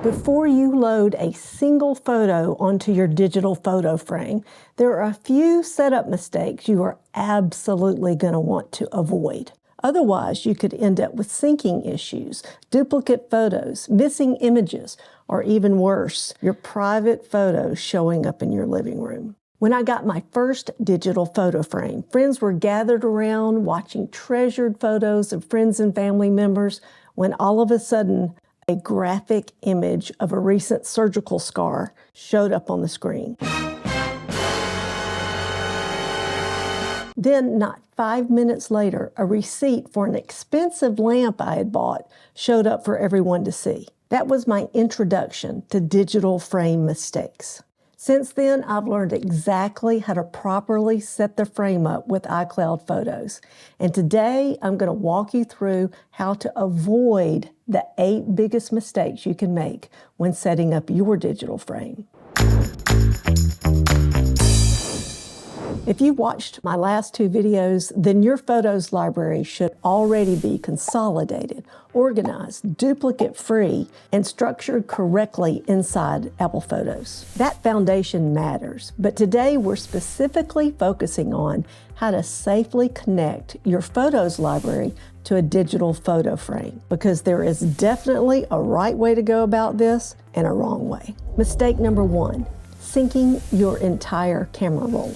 Before you load a single photo onto your digital photo frame, there are a few setup mistakes you are absolutely going to want to avoid. Otherwise, you could end up with syncing issues, duplicate photos, missing images, or even worse, your private photos showing up in your living room. When I got my first digital photo frame, friends were gathered around watching treasured photos of friends and family members when all of a sudden, a graphic image of a recent surgical scar showed up on the screen. Then, not 5 minutes later, a receipt for an expensive lamp I had bought showed up for everyone to see. That was my introduction to digital frame mistakes. Since then, I've learned exactly how to properly set the frame up with iCloud Photos. And today, I'm going to walk you through how to avoid the 8 biggest mistakes you can make when setting up your digital frame. If you've watched my last 2 videos, then your photos library should already be consolidated, organized, duplicate-free, and structured correctly inside Apple Photos. That foundation matters, but today we're specifically focusing on how to safely connect your photos library to a digital photo frame, because there is definitely a right way to go about this and a wrong way. Mistake number 1, syncing your entire camera roll.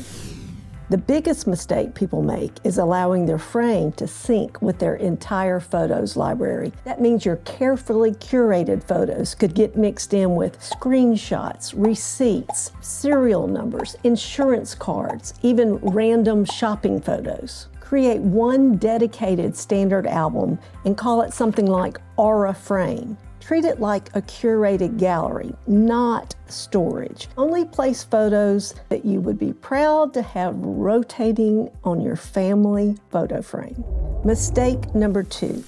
The biggest mistake people make is allowing their frame to sync with their entire photos library. That means your carefully curated photos could get mixed in with screenshots, receipts, serial numbers, insurance cards, even random shopping photos. Create one dedicated standard album and call it something like Aura Frame. Treat it like a curated gallery, not storage. Only place photos that you would be proud to have rotating on your family photo frame. Mistake number 2,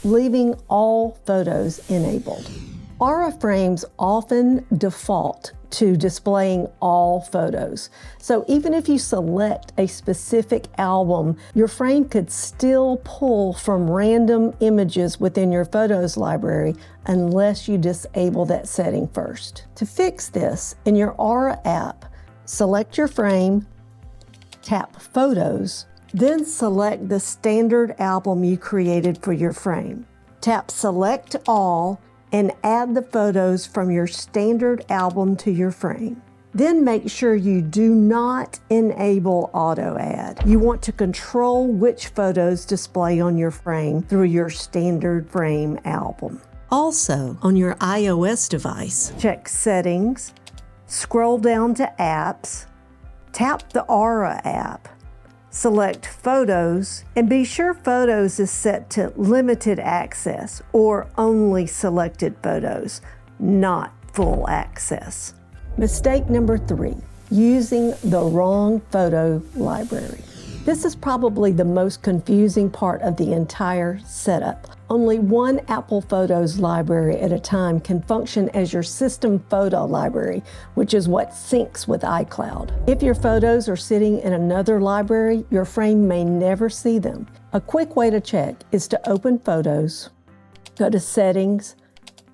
leaving all photos enabled. Aura frames often default to displaying all photos. So even if you select a specific album, your frame could still pull from random images within your photos library unless you disable that setting first. To fix this, in your Aura app, select your frame, tap Photos, then select the standard album you created for your frame. Tap Select All and add the photos from your standard album to your frame. Then make sure you do not enable auto add. You want to control which photos display on your frame through your standard frame album. Also, on your iOS device, check Settings, scroll down to Apps, tap the Aura app, select Photos, and be sure Photos is set to Limited Access or Only Selected Photos, not Full Access. Mistake number 3, using the wrong photo library. This is probably the most confusing part of the entire setup. Only one Apple Photos library at a time can function as your system photo library, which is what syncs with iCloud. If your photos are sitting in another library, your frame may never see them. A quick way to check is to open Photos, go to Settings,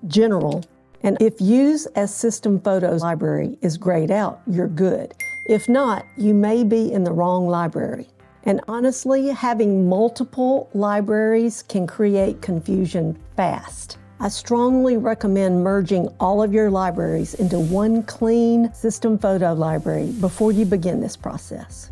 General, and if Use as System Photos Library is grayed out, you're good. If not, you may be in the wrong library. And honestly, having multiple libraries can create confusion fast. I strongly recommend merging all of your libraries into one clean system photo library before you begin this process.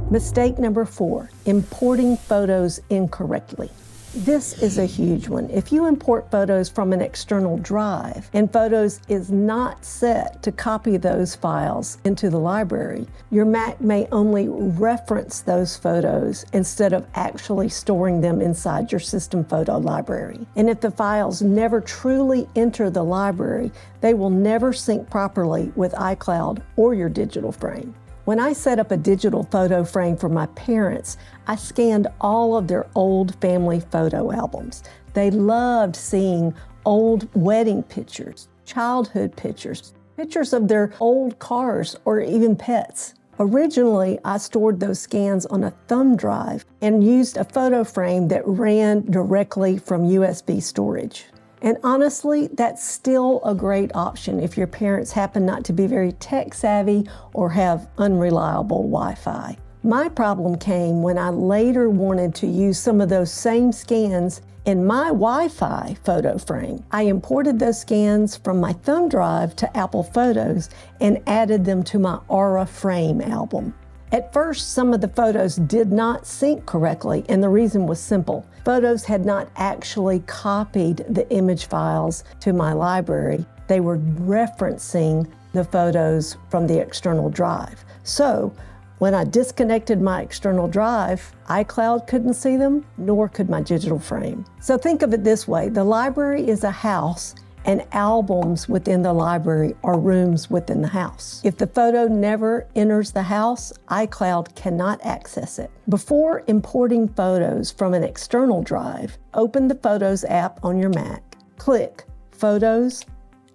Mistake number 4, importing photos incorrectly. This is a huge one. If you import photos from an external drive and Photos is not set to copy those files into the library, your Mac may only reference those photos instead of actually storing them inside your system photo library. And if the files never truly enter the library, they will never sync properly with iCloud or your digital frame. When I set up a digital photo frame for my parents, I scanned all of their old family photo albums. They loved seeing old wedding pictures, childhood pictures, pictures of their old cars or even pets. Originally, I stored those scans on a thumb drive and used a photo frame that ran directly from USB storage. And honestly, that's still a great option if your parents happen not to be very tech savvy or have unreliable Wi-Fi. My problem came when I later wanted to use some of those same scans in my Wi-Fi photo frame. I imported those scans from my thumb drive to Apple Photos and added them to my Aura frame album. At first, some of the photos did not sync correctly, and the reason was simple. Photos had not actually copied the image files to my library. They were referencing the photos from the external drive. So, when I disconnected my external drive, iCloud couldn't see them, nor could my digital frame. So think of it this way, the library is a house, and albums within the library are rooms within the house. If the photo never enters the house, iCloud cannot access it. Before importing photos from an external drive, open the Photos app on your Mac, click Photos,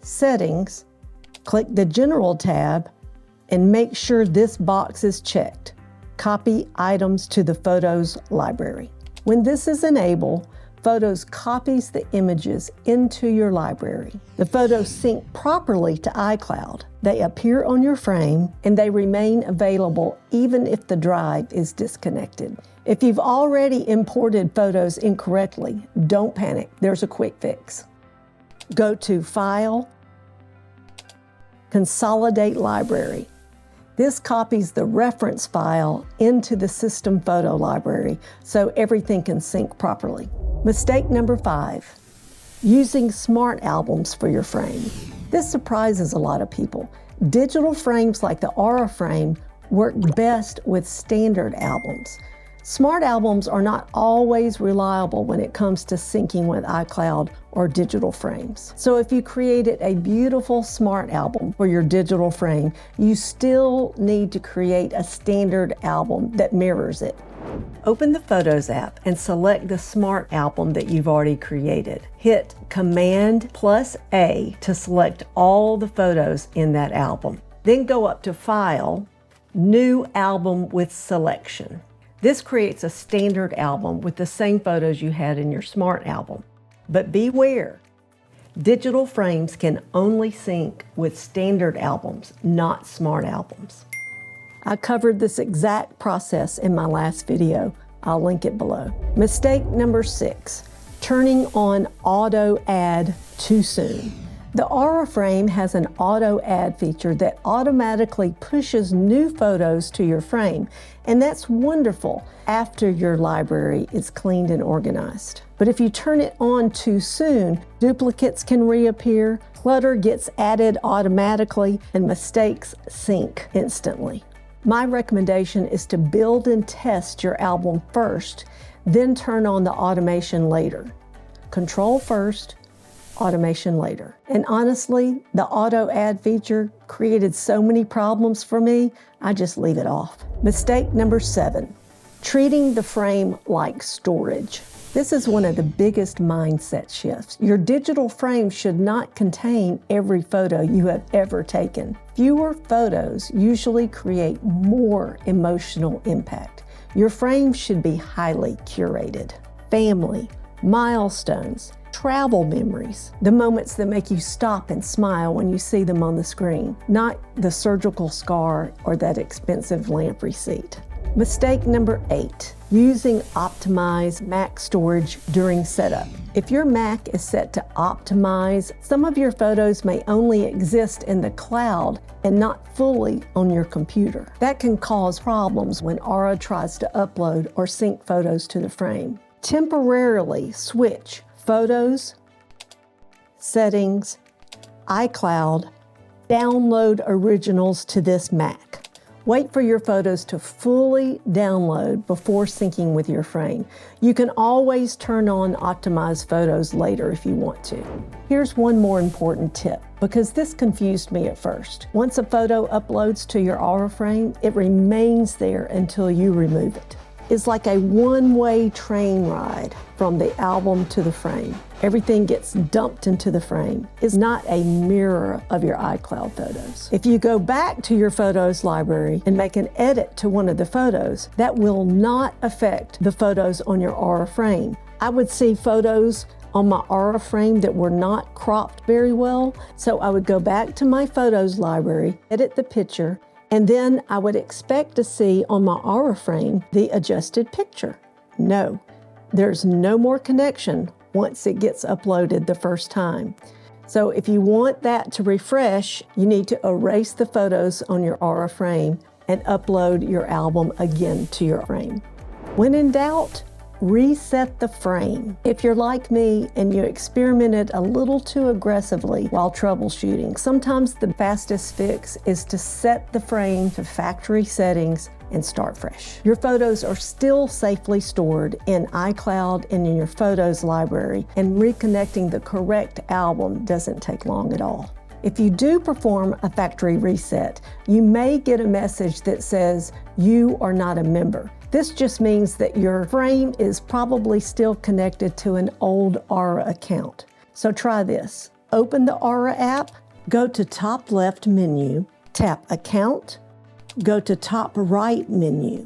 Settings, click the General tab, and make sure this box is checked. Copy items to the Photos library. When this is enabled, Photos copies the images into your library. The photos sync properly to iCloud. They appear on your frame and they remain available even if the drive is disconnected. If you've already imported photos incorrectly, don't panic. There's a quick fix. Go to File, Consolidate Library. This copies the reference file into the system photo library so everything can sync properly. Mistake number 5, using smart albums for your frame. This surprises a lot of people. Digital frames like the Aura frame work best with standard albums. Smart albums are not always reliable when it comes to syncing with iCloud or digital frames. So if you created a beautiful smart album for your digital frame, you still need to create a standard album that mirrors it. Open the Photos app and select the smart album that you've already created. Hit Command+A to select all the photos in that album. Then go up to File, New Album with Selection. This creates a standard album with the same photos you had in your smart album. But beware, digital frames can only sync with standard albums, not smart albums. I covered this exact process in my last video. I'll link it below. Mistake number 6, turning on auto add too soon. The Aura frame has an auto add feature that automatically pushes new photos to your frame, and that's wonderful after your library is cleaned and organized. But if you turn it on too soon, duplicates can reappear, clutter gets added automatically, and mistakes sync instantly. My recommendation is to build and test your album first, then turn on the automation later. Control first, automation later. And honestly, the auto add feature created so many problems for me, I just leave it off. Mistake number 7, treating the frame like storage. This is one of the biggest mindset shifts. Your digital frame should not contain every photo you have ever taken. Fewer photos usually create more emotional impact. Your frame should be highly curated. Family, milestones, travel memories, the moments that make you stop and smile when you see them on the screen, not the surgical scar or that expensive lamp receipt. Mistake number 8, using optimized Mac storage during setup. If your Mac is set to optimize, some of your photos may only exist in the cloud and not fully on your computer. That can cause problems when Aura tries to upload or sync photos to the frame. Temporarily switch Photos, Settings, iCloud, download originals to this Mac. Wait for your photos to fully download before syncing with your frame. You can always turn on optimized photos later if you want to. Here's one more important tip, because this confused me at first. Once a photo uploads to your Aura frame, it remains there until you remove it. It's like a one-way train ride from the album to the frame. Everything gets dumped into the frame. It's not a mirror of your iCloud photos. If you go back to your photos library and make an edit to one of the photos, that will not affect the photos on your Aura frame. I would see photos on my Aura frame that were not cropped very well. So I would go back to my photos library, edit the picture, and then I would expect to see on my Aura frame the adjusted picture. No, there's no more connection once it gets uploaded the first time. So if you want that to refresh, you need to erase the photos on your Aura frame and upload your album again to your frame. When in doubt, reset the frame. If you're like me and you experimented a little too aggressively while troubleshooting, sometimes the fastest fix is to set the frame to factory settings and start fresh. Your photos are still safely stored in iCloud and in your photos library, and reconnecting the correct album doesn't take long at all. If you do perform a factory reset, you may get a message that says you are not a member. This just means that your frame is probably still connected to an old Aura account. So try this. Open the Aura app, go to top left menu, tap Account, go to top right menu,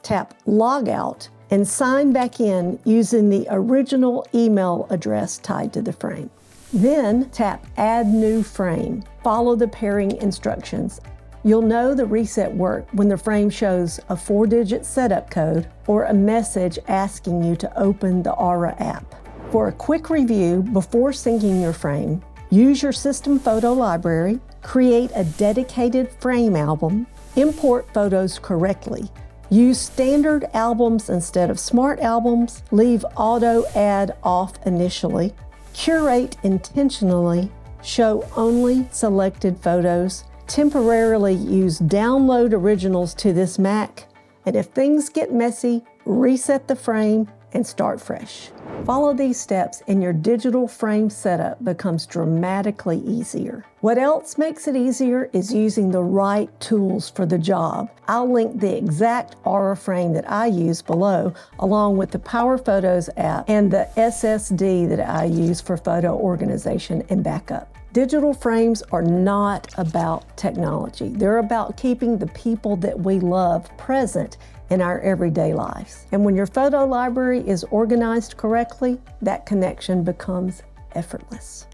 tap Logout, and sign back in using the original email address tied to the frame. Then tap Add New Frame. Follow the pairing instructions. You'll know the reset worked when the frame shows a 4-digit setup code or a message asking you to open the Aura app. For a quick review before syncing your frame, use your system photo library, create a dedicated frame album, import photos correctly, use standard albums instead of smart albums, leave auto add off initially, curate intentionally, show only selected photos, temporarily use download originals to this Mac, and if things get messy, reset the frame and start fresh. Follow these steps and your digital frame setup becomes dramatically easier. What else makes it easier is using the right tools for the job. I'll link the exact Aura frame that I use below, along with the Power Photos app and the SSD that I use for photo organization and backup. Digital frames are not about technology. They're about keeping the people that we love present in our everyday lives. And when your photo library is organized correctly, that connection becomes effortless.